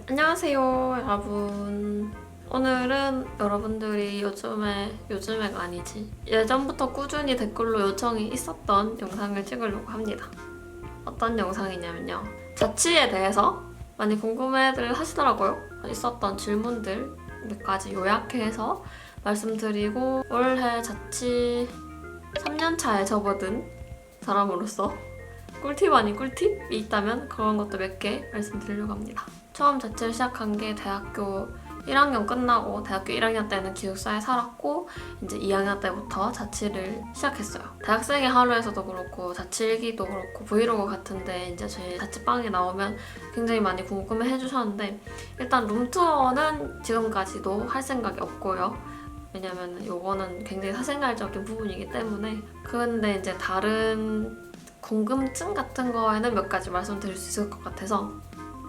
안녕하세요 여러분. 오늘은 여러분들이 요즘에가 아니지 예전부터 꾸준히 댓글로 요청이 있었던 영상을 찍으려고 합니다. 어떤 영상이냐면요, 자취에 대해서 많이 궁금해들 하시더라고요. 있었던 질문들 몇 가지 요약해서 말씀드리고, 올해 자취 3년차에 접어든 사람으로서 꿀팁 아닌 꿀팁이 있다면 그런 것도 몇 개 말씀드리려고 합니다. 처음 자취를 시작한 게 대학교 1학년 끝나고, 대학교 1학년 때는 기숙사에 살았고 이제 2학년 때부터 자취를 시작했어요. 대학생의 하루에서도 그렇고 자취일기도 그렇고 브이로그 같은데 이제 제 자취방에 나오면 굉장히 많이 궁금해 해주셨는데, 일단 룸투어는 지금까지도 할 생각이 없고요. 왜냐면 요거는 굉장히 사생활적인 부분이기 때문에. 근데 이제 다른 궁금증 같은 거에는 몇 가지 말씀드릴 수 있을 것 같아서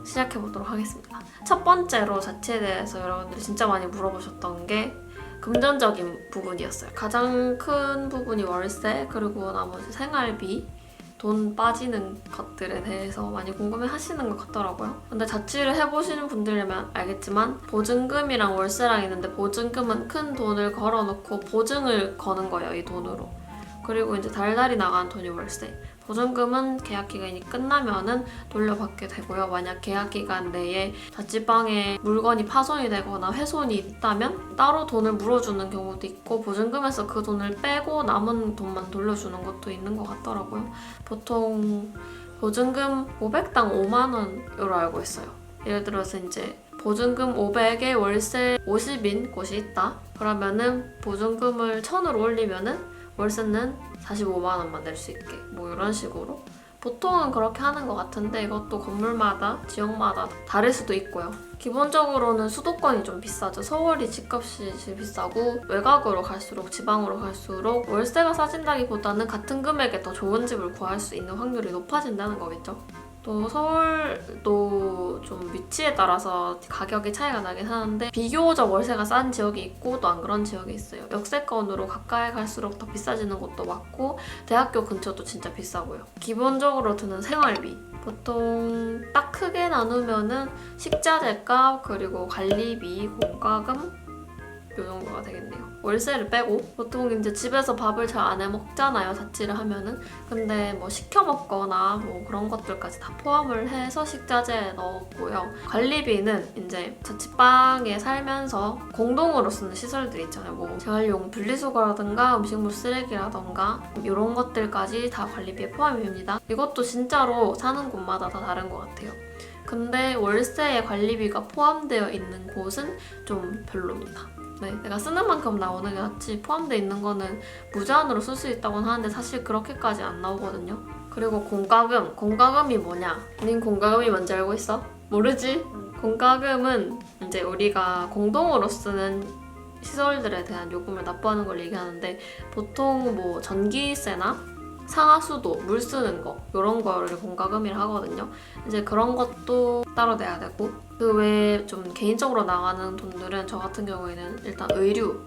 시작해보도록 하겠습니다. 첫 번째로 자취에 대해서 여러분들이 진짜 많이 물어보셨던 게 금전적인 부분이었어요. 가장 큰 부분이 월세, 그리고 나머지 생활비, 돈 빠지는 것들에 대해서 많이 궁금해 하시는 것 같더라고요. 근데 자취를 해보시는 분들이면 알겠지만 보증금이랑 월세랑 있는데, 보증금은 큰 돈을 걸어놓고 보증을 거는 거예요, 이 돈으로. 그리고 이제 달달이 나가는 돈이 월세. 보증금은 계약 기간이 끝나면은 돌려받게 되고요. 만약 계약 기간 내에 자취방에 물건이 파손이 되거나 훼손이 있다면 따로 돈을 물어주는 경우도 있고, 보증금에서 그 돈을 빼고 남은 돈만 돌려주는 것도 있는 것 같더라고요. 보통 보증금 500당 5만 원으로 알고 있어요. 예를 들어서 이제 보증금 500에 월세 50인 곳이 있다. 그러면은 보증금을 1000으로 올리면은 월세는 45만 원만 낼 수 있게, 뭐 이런 식으로 보통은 그렇게 하는 것 같은데, 이것도 건물마다 지역마다 다를 수도 있고요. 기본적으로는 수도권이 좀 비싸죠. 서울이 집값이 제일 비싸고, 외곽으로 갈수록, 지방으로 갈수록 월세가 싸진다기보다는 같은 금액에 더 좋은 집을 구할 수 있는 확률이 높아진다는 거겠죠. 또 서울도 좀 위치에 따라서 가격이 차이가 나긴 하는데, 비교적 월세가 싼 지역이 있고 또 안 그런 지역이 있어요. 역세권으로 가까이 갈수록 더 비싸지는 곳도 많고, 대학교 근처도 진짜 비싸고요. 기본적으로 드는 생활비, 보통 딱 크게 나누면은 식자재 값, 그리고 관리비, 공과금, 요 정도가 되겠네요. 월세를 빼고. 보통 이제 집에서 밥을 잘 안 해 먹잖아요, 자취를 하면은. 근데 뭐 시켜 먹거나 뭐 그런 것들까지 다 포함을 해서 식자재에 넣었고요. 관리비는 이제 자취방에 살면서 공동으로 쓰는 시설들 있잖아요. 뭐 재활용 분리수거라든가 음식물 쓰레기라든가 이런 것들까지 다 관리비에 포함이 됩니다. 이것도 진짜로 사는 곳마다 다 다른 것 같아요. 근데 월세에 관리비가 포함되어 있는 곳은 좀 별로입니다. 네, 내가 쓰는 만큼 나오는 게 낫지, 포함되어 있는 거는 무제한으로 쓸 수 있다고는 하는데 사실 그렇게까지 안 나오거든요. 그리고 공과금. 공과금이 뭐냐? 닌 공과금이 뭔지 알고 있어? 모르지? 공과금은 이제 우리가 공동으로 쓰는 시설들에 대한 요금을 납부하는 걸 얘기하는데, 보통 뭐 전기세나 상하수도, 물 쓰는 거, 이런 거를 공과금이라 하거든요. 이제 그런 것도 따로 내야 되고, 그 외에 좀 개인적으로 나가는 돈들은 저 같은 경우에는 일단 의류,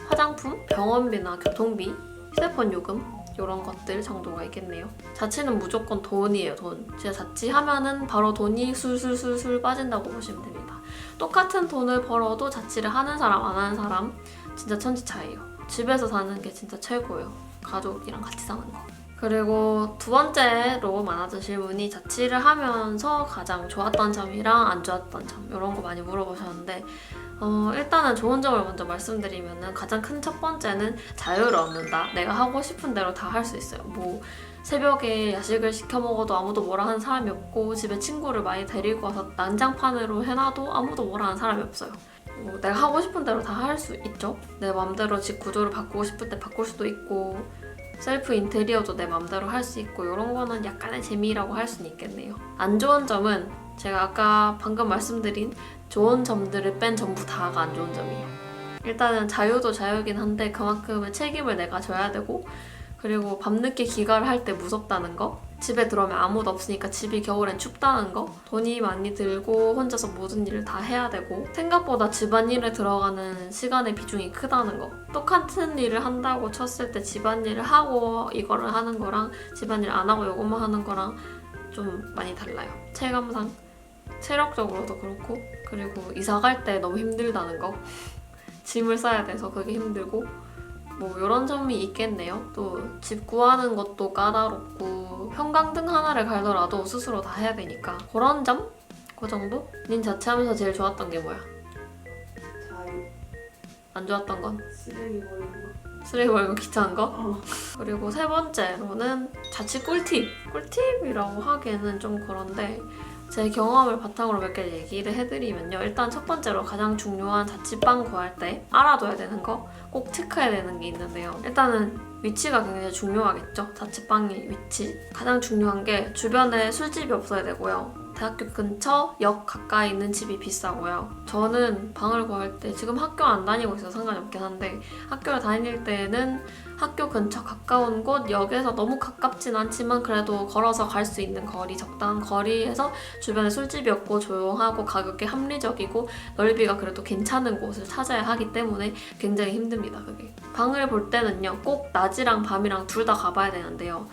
화장품, 병원비나 교통비, 휴대폰 요금, 이런 것들 정도가 있겠네요. 자취는 무조건 돈이에요, 돈. 진짜 자취하면은 바로 돈이 술술술술 빠진다고 보시면 됩니다. 똑같은 돈을 벌어도 자취를 하는 사람, 안 하는 사람 진짜 천지 차이예요. 집에서 사는 게 진짜 최고예요. 가족이랑 같이 사는 거. 그리고 두 번째로 많아진 질문이 자취를 하면서 가장 좋았던 점이랑 안 좋았던 점, 이런 거 많이 물어보셨는데, 일단은 좋은 점을 먼저 말씀드리면은, 가장 큰 첫 번째는 자유를 얻는다. 내가 하고 싶은 대로 다 할 수 있어요. 뭐 새벽에 야식을 시켜 먹어도 아무도 뭐라 하는 사람이 없고, 집에 친구를 많이 데리고 와서 난장판으로 해놔도 아무도 뭐라 하는 사람이 없어요. 뭐 내가 하고 싶은 대로 다 할 수 있죠. 내 맘대로 집 구조를 바꾸고 싶을 때 바꿀 수도 있고, 셀프 인테리어도 내 맘대로 할 수 있고, 이런 거는 약간의 재미라고 할 수는 있겠네요. 안 좋은 점은 제가 아까 방금 말씀드린 좋은 점들을 뺀 전부 다가 안 좋은 점이에요. 일단은 자유도 자유긴 한데 그만큼의 책임을 내가 져야 되고, 그리고 밤늦게 귀가를 할 때 무섭다는 거, 집에 들어오면 아무도 없으니까 집이 겨울엔 춥다는 거, 돈이 많이 들고 혼자서 모든 일을 다 해야 되고 생각보다 집안일에 들어가는 시간의 비중이 크다는 거. 똑같은 일을 한다고 쳤을 때 집안일을 하고 이거를 하는 거랑 집안일 안 하고 이것만 하는 거랑 좀 많이 달라요. 체감상 체력적으로도 그렇고, 그리고 이사 갈 때 너무 힘들다는 거. 짐을 싸야 돼서 그게 힘들고 뭐 이런 점이 있겠네요. 또 집 구하는 것도 까다롭고 형광등 하나를 갈더라도 스스로 다 해야 되니까 그런 점? 그 정도? 닌 자취하면서 제일 좋았던 게 뭐야? 자유. 안 좋았던 건? 쓰레기 버리는 거. 쓰레기 버리고 귀찮은 거? 어. 그리고 세 번째로는 자취 꿀팁! 꿀팁이라고 하기에는 좀 그런데 제 경험을 바탕으로 몇 개 얘기를 해드리면요. 일단 첫 번째로 가장 중요한 자취방 구할 때 알아둬야 되는 거, 꼭 체크해야 되는 게 있는데요. 일단은 위치가 굉장히 중요하겠죠. 자취방의 위치. 가장 중요한 게 주변에 술집이 없어야 되고요. 대학교 근처 역 가까이 있는 집이 비싸고요. 저는 방을 구할 때 지금 학교 안 다니고 있어서 상관이 없긴 한데 학교를 다닐 때는 학교 근처 가까운 곳, 역에서 너무 가깝진 않지만 그래도 걸어서 갈 수 있는 거리, 적당한 거리에서 주변에 술집이 없고 조용하고 가격이 합리적이고 넓이가 그래도 괜찮은 곳을 찾아야 하기 때문에 굉장히 힘듭니다. 그게. 방을 볼 때는요. 꼭 낮이랑 밤이랑 둘 다 가봐야 되는데요.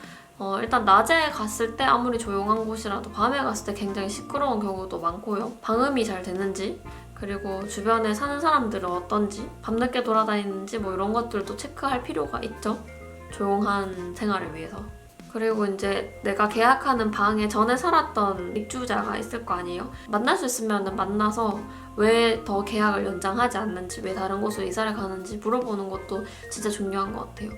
일단 낮에 갔을 때 아무리 조용한 곳이라도 밤에 갔을 때 굉장히 시끄러운 경우도 많고요. 방음이 잘 되는지, 그리고 주변에 사는 사람들은 어떤지, 밤늦게 돌아다니는지 뭐 이런 것들도 체크할 필요가 있죠. 조용한 생활을 위해서. 그리고 이제 내가 계약하는 방에 전에 살았던 입주자가 있을 거 아니에요. 만날 수 있으면 만나서 왜 더 계약을 연장하지 않는지, 왜 다른 곳으로 이사를 가는지 물어보는 것도 진짜 중요한 것 같아요.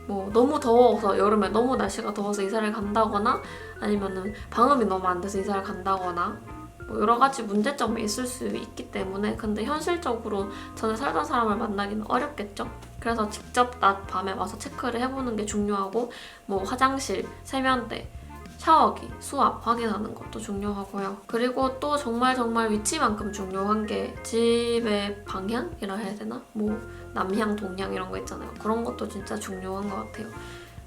뭐 너무 더워서 여름에 너무 날씨가 더워서 이사를 간다거나 아니면은 방음이 너무 안 돼서 이사를 간다거나 뭐 여러 가지 문제점이 있을 수 있기 때문에 근데 현실적으로 전에 살던 사람을 만나기는 어렵겠죠? 그래서 직접 낮 밤에 와서 체크를 해보는 게 중요하고 뭐 화장실, 세면대, 샤워기, 수압 확인하는 것도 중요하고요. 그리고 또 정말 위치만큼 중요한 게 집의 방향이라 해야 되나? 뭐 남향, 동향 이런 거 있잖아요. 그런 것도 진짜 중요한 것 같아요.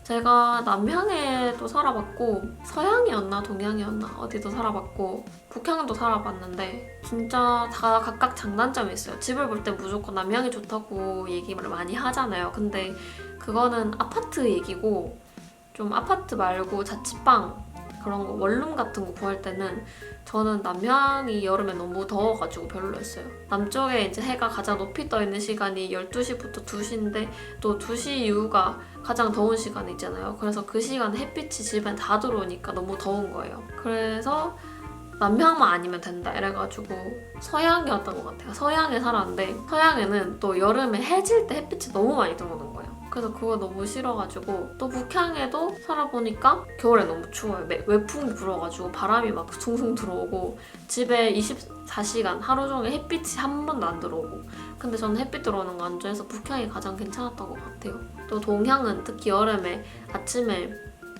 제가 남향에도 살아봤고 서향이었나 동향이었나 어디도 살아봤고 북향도 살아봤는데 진짜 다 각각 장단점이 있어요. 집을 볼 때 무조건 남향이 좋다고 얘기를 많이 하잖아요. 근데 그거는 아파트 얘기고 좀 아파트 말고 자취방 그런 거 원룸 같은 거 구할 때는 저는 남향이 여름에 너무 더워가지고 별로였어요. 남쪽에 이제 해가 가장 높이 떠 있는 시간이 12시부터 2시인데 또 2시 이후가 가장 더운 시간이 있잖아요. 그래서 그 시간에 햇빛이 집에 다 들어오니까 너무 더운 거예요. 그래서 남향만 아니면 된다 이래가지고 서향이었던 것 같아요. 서향에 살았는데 서향에는 또 여름에 해질 때 햇빛이 너무 많이 들어오는 거예요. 그래서 그거 너무 싫어가지고 또 북향에도 살아보니까 겨울에 너무 추워요. 외풍이 불어가지고 바람이 막 숭숭 들어오고 집에 24시간 하루 종일 햇빛이 한 번도 안 들어오고 근데 저는 햇빛 들어오는 거 안 좋아해서 북향이 가장 괜찮았던 것 같아요. 또 동향은 특히 여름에 아침에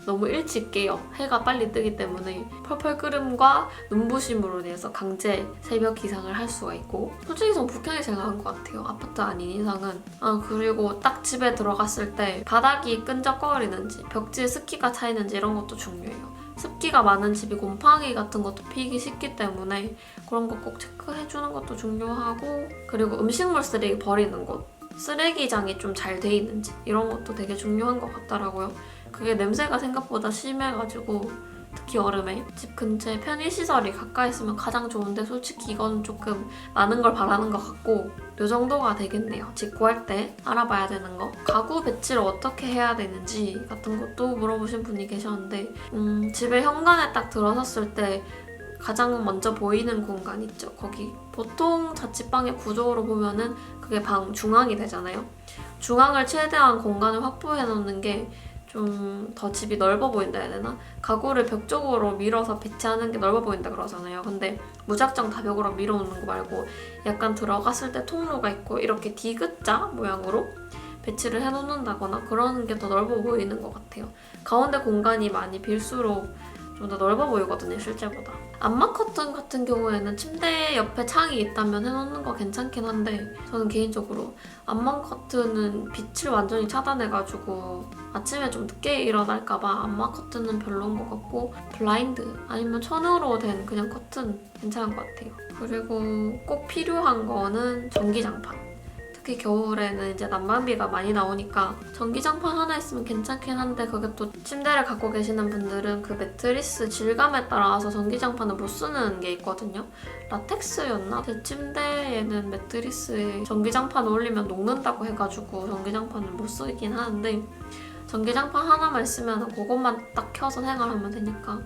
너무 일찍 깨요. 해가 빨리 뜨기 때문에 펄펄 끓음과 눈부심으로 인해서 강제 새벽 기상을 할 수가 있고 솔직히 전 북향이 제일 나은 것 같아요. 아파트 아닌 이상은. 그리고 딱 집에 들어갔을 때 바닥이 끈적거리는지 벽지에 습기가 차이는지 이런 것도 중요해요. 습기가 많은 집이 곰팡이 같은 것도 피기 쉽기 때문에 그런 거 꼭 체크해주는 것도 중요하고 그리고 음식물 쓰레기 버리는 곳 쓰레기장이 좀 잘 돼 있는지 이런 것도 되게 중요한 것 같더라고요. 그게 냄새가 생각보다 심해가지고 특히 여름에 집 근처에 편의시설이 가까이 있으면 가장 좋은데 솔직히 이건 조금 많은 걸 바라는 것 같고 이 정도가 되겠네요. 집 구할 때 알아봐야 되는 거. 가구 배치를 어떻게 해야 되는지 같은 것도 물어보신 분이 계셨는데 집에 현관에 딱 들어섰을 때 가장 먼저 보이는 공간 있죠. 거기 보통 자취방의 구조로 보면은 그게 방 중앙이 되잖아요. 중앙을 최대한 공간을 확보해 놓는 게 좀 더 집이 넓어 보인다 해야 되나? 가구를 벽 쪽으로 밀어서 배치하는 게 넓어 보인다 그러잖아요. 근데 무작정 다 벽으로 밀어놓는 거 말고 약간 들어갔을 때 통로가 있고 이렇게 디귿자 모양으로 배치를 해놓는다거나 그러는 게 더 넓어 보이는 것 같아요. 가운데 공간이 많이 빌수록 좀 더 넓어 보이거든요, 실제보다. 암막 커튼 같은 경우에는 침대 옆에 창이 있다면 해놓는 거 괜찮긴 한데 저는 개인적으로 암막 커튼은 빛을 완전히 차단해가지고 아침에 좀 늦게 일어날까봐 암막 커튼은 별로인 것 같고 블라인드 아니면 천으로 된 그냥 커튼 괜찮은 것 같아요. 그리고 꼭 필요한 거는 전기장판. 특히 겨울에는 이제 난방비가 많이 나오니까 전기장판 하나 있으면 괜찮긴 한데 그게 또 침대를 갖고 계시는 분들은 그 매트리스 질감에 따라서 전기장판을 못 쓰는 게 있거든요. 라텍스였나? 제 침대에는 매트리스에 전기장판 올리면 녹는다고 해가지고 전기장판을 못 쓰긴 하는데 전기장판 하나만 있으면 그것만 딱 켜서 생활하면 되니까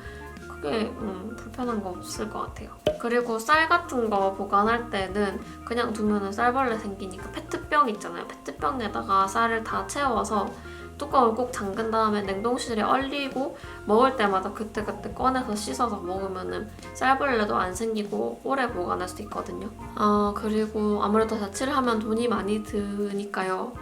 크게 불편한 거 없을 것 같아요. 그리고 쌀 같은 거 보관할 때는 그냥 두면은 쌀벌레 생기니까 페트병 있잖아요. 페트병에다가 쌀을 다 채워서 뚜껑을 꼭 잠근 다음에 냉동실에 얼리고 먹을 때마다 그때그때 꺼내서 씻어서 먹으면은 쌀벌레도 안 생기고 오래 보관할 수 있거든요. 그리고 아무래도 자취를 하면 돈이 많이 드니까요.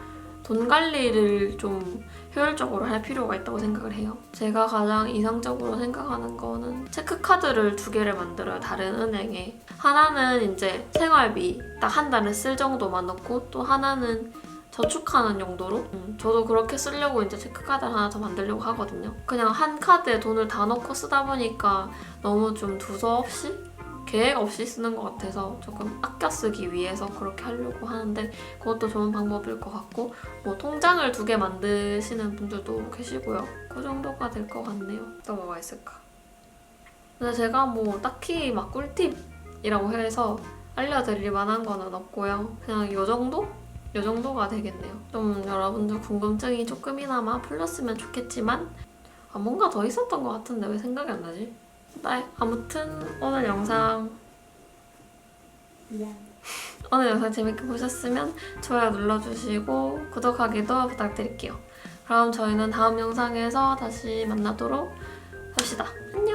돈 관리를 좀 효율적으로 할 필요가 있다고 생각을 해요. 제가 가장 이상적으로 생각하는 거는 체크카드를 2개를 만들어요. 다른 은행에. 하나는 이제 생활비 딱 한 달에 쓸 정도만 넣고 또 하나는 저축하는 용도로 저도 그렇게 쓰려고 이제 체크카드 하나 더 만들려고 하거든요. 그냥 한 카드에 돈을 다 넣고 쓰다 보니까 너무 좀 두서없이 계획 없이 쓰는 것 같아서 조금 아껴 쓰기 위해서 그렇게 하려고 하는데 그것도 좋은 방법일 것 같고 뭐 통장을 2개 만드시는 분들도 계시고요. 그 정도가 될 것 같네요. 또 뭐가 있을까? 근데 제가 뭐 딱히 막 꿀팁이라고 해서 알려드릴 만한 거는 없고요. 그냥 요 정도? 요 정도가 되겠네요. 좀 여러분들 궁금증이 조금이나마 풀렸으면 좋겠지만 뭔가 더 있었던 것 같은데 왜 생각이 안 나지? 네, 아무튼 오늘 영상 재밌게 보셨으면 좋아요 눌러주시고 구독하기도 부탁드릴게요. 그럼 저희는 다음 영상에서 다시 만나도록 합시다. 안녕!